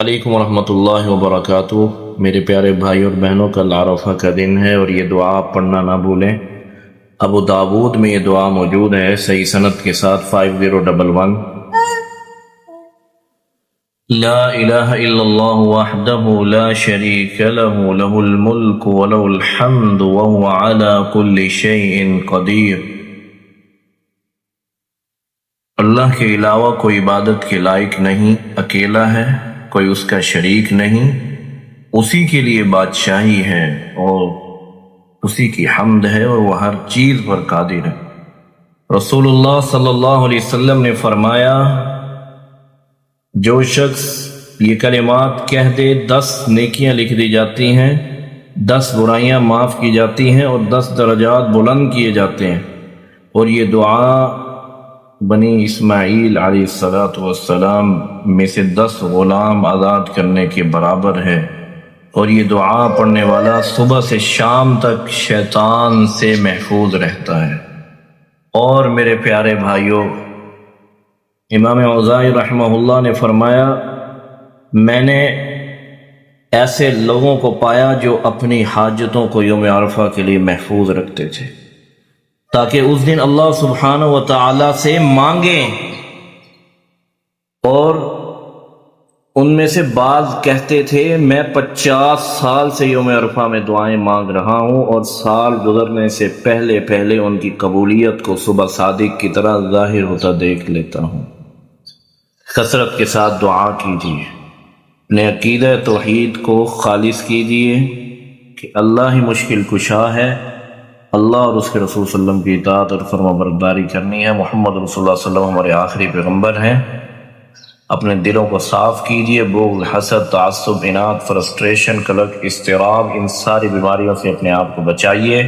علیکم ورحمۃ اللہ وبرکاتہ۔ میرے پیارے بھائی اور بہنوں، کل عرفہ کا دن ہے اور یہ دعا آپ پڑھنا نہ بھولیں۔ ابو داود میں یہ دعا موجود ہے صحیح سند کے ساتھ 5011۔ لا الہ الا اللہ وحدہ لا شریک لہ لہ الملک ولہ الحمد وہو علی کل شیء قدیر۔ اللہ کے علاوہ کوئی عبادت کے لائق نہیں، اکیلا ہے، کوئی اس کا شریک نہیں، اسی کے لیے بادشاہی ہے اور اسی کی حمد ہے اور وہ ہر چیز پر قادر ہے۔ رسول اللہ صلی اللہ علیہ وسلم نے فرمایا، جو شخص یہ کلمات کہہ دے 10 نیکیاں لکھ دی جاتی ہیں، 10 برائیاں معاف کی جاتی ہیں اور 10 درجات بلند کیے جاتے ہیں۔ اور یہ دعا بنی اسماعیل علیہ السلام میں سے 10 غلام آزاد کرنے کے برابر ہے۔ اور یہ دعا پڑھنے والا صبح سے شام تک شیطان سے محفوظ رہتا ہے۔ اور میرے پیارے بھائیوں، امام اوزاعی رحمہ اللہ نے فرمایا، میں نے ایسے لوگوں کو پایا جو اپنی حاجتوں کو یوم عرفہ کے لیے محفوظ رکھتے تھے تاکہ اس دن اللہ سبحانہ و تعالی سے مانگیں۔ اور ان میں سے بعض کہتے تھے، میں 50 سال سے یوم عرفہ میں دعائیں مانگ رہا ہوں اور سال گزرنے سے پہلے پہلے ان کی قبولیت کو صبح صادق کی طرح ظاہر ہوتا دیکھ لیتا ہوں۔ کثرت کے ساتھ دعا کیجیے، اپنے عقیدہ توحید کو خالص کیجیے کہ اللہ ہی مشکل کشا ہے، اللہ اور اس کے رسول صلی اللہ علیہ وسلم کی اطاعت اور فرما برداری کرنی ہے۔ محمد رسول اللہ صلی اللہ علیہ وسلم ہمارے آخری پیغمبر ہیں۔ اپنے دلوں کو صاف کیجیے، بغض، حسد، تعصب، اناد، فرسٹریشن، قلق، اضطراب، ان ساری بیماریوں سے اپنے آپ کو بچائیے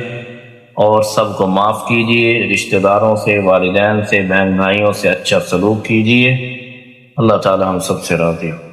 اور سب کو معاف کیجیے۔ رشتہ داروں سے، والدین سے، بہن بھائیوں سے اچھا سلوک کیجیے۔ اللہ تعالی ہم سب سے راضی ہو۔